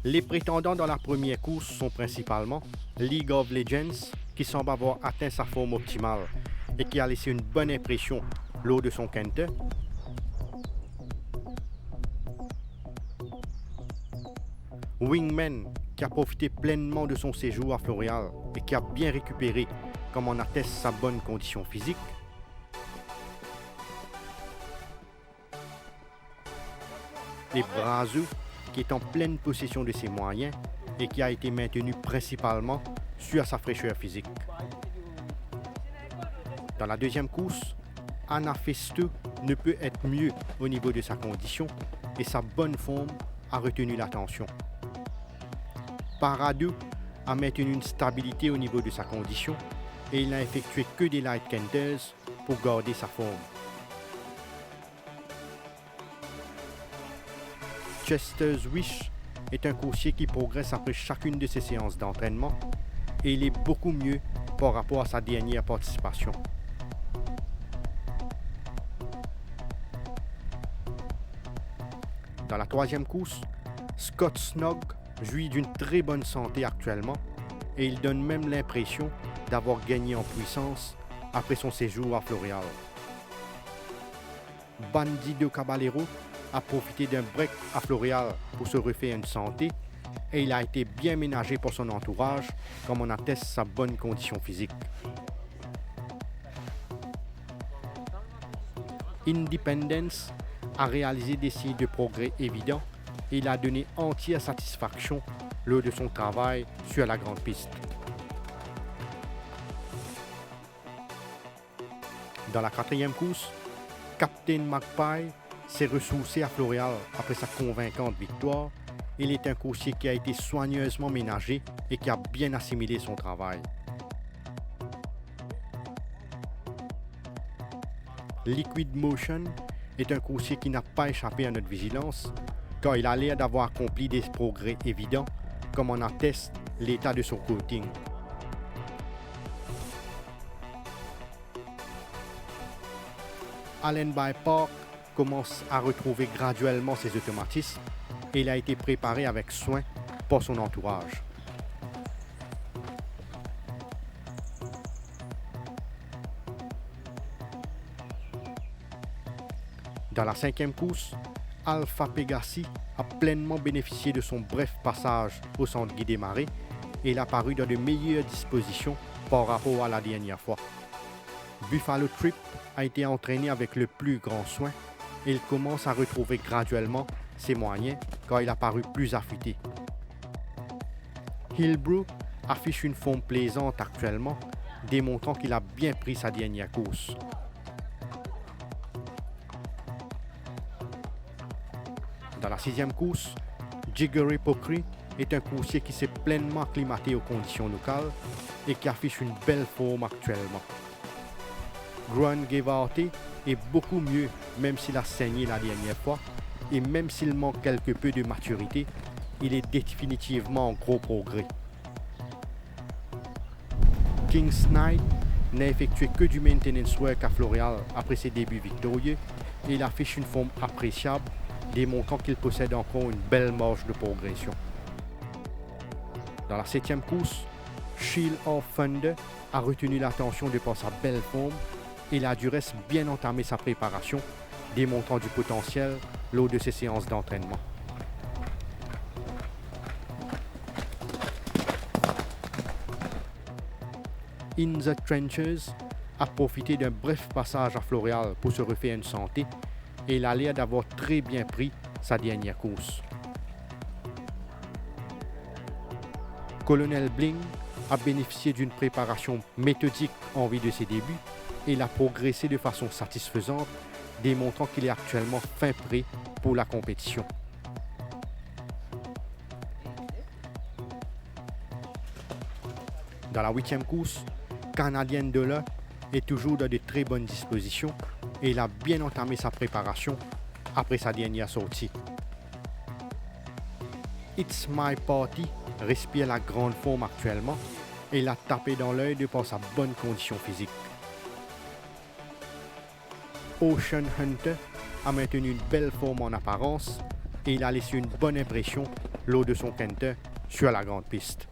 Les prétendants dans la première course sont principalement League of Legends, qui semble avoir atteint sa forme optimale et qui a laissé une bonne impression lors de son quinte. Wingman, qui a profité pleinement de son séjour à Floréal et qui a bien récupéré, comme en atteste sa bonne condition physique. Et Brazu, qui est en pleine possession de ses moyens et qui a été maintenu principalement sur sa fraîcheur physique. Dans la deuxième course, Anna Festo ne peut être mieux au niveau de sa condition et sa bonne forme a retenu l'attention. Parado a maintenu une stabilité au niveau de sa condition et il n'a effectué que des light canters pour garder sa forme. Chester's Wish est un coursier qui progresse après chacune de ses séances d'entraînement et il est beaucoup mieux par rapport à sa dernière participation. Dans la troisième course, Scott Snug jouit d'une très bonne santé actuellement et il donne même l'impression d'avoir gagné en puissance après son séjour à Floréal. Bandido Caballero a profité d'un break à Floréal pour se refaire une santé et il a été bien ménagé par son entourage, comme en atteste sa bonne condition physique. Independence a réalisé des signes de progrès évidents et il a donné entière satisfaction lors de son travail sur la grande piste. Dans la quatrième course, Captain Magpie s'est ressourcé à Floréal après sa convaincante victoire. Il est un coursier qui a été soigneusement ménagé et qui a bien assimilé son travail. Liquid Motion est un coursier qui n'a pas échappé à notre vigilance, car il a l'air d'avoir accompli des progrès évidents, comme en atteste l'état de son coating. Allenby Park commence à retrouver graduellement ses automatismes et il a été préparé avec soin par son entourage. Dans la cinquième course, Alpha Pegasi a pleinement bénéficié de son bref passage au centre guidé marée et il a paru dans de meilleures dispositions par rapport à la dernière fois. Buffalo Trip a été entraîné avec le plus grand soin et il commence à retrouver graduellement ses moyens car il a paru plus affûté. Hillbrook affiche une forme plaisante actuellement, démontrant qu'il a bien pris sa dernière course. Dans la sixième course, Jiggery Pokry est un coursier qui s'est pleinement acclimaté aux conditions locales et qui affiche une belle forme actuellement. Gruan Gevarte est beaucoup mieux, même s'il a saigné la dernière fois, et même s'il manque quelque peu de maturité, il est définitivement en gros progrès. King's Knight n'a effectué que du maintenance work à Floréal après ses débuts victorieux et il affiche une forme appréciable, démontrant qu'il possède encore une belle marge de progression. Dans la septième course, Shield of Thunder a retenu l'attention de par sa belle forme et il a du reste bien entamé sa préparation, démontrant du potentiel lors de ses séances d'entraînement. In the Trenches a profité d'un bref passage à Floréal pour se refaire une santé et il a l'air d'avoir très bien pris sa dernière course. Colonel Bling a bénéficié d'une préparation méthodique en vue de ses débuts et il a progressé de façon satisfaisante, démontrant qu'il est actuellement fin prêt pour la compétition. Dans la huitième course, Canadian Dollar est toujours dans de très bonnes dispositions et il a bien entamé sa préparation après sa dernière sortie. It's My Party respire la grande forme actuellement et il a tapé dans l'œil de par sa bonne condition physique. Ocean Hunter a maintenu une belle forme en apparence et il a laissé une bonne impression lors de son canter sur la grande piste.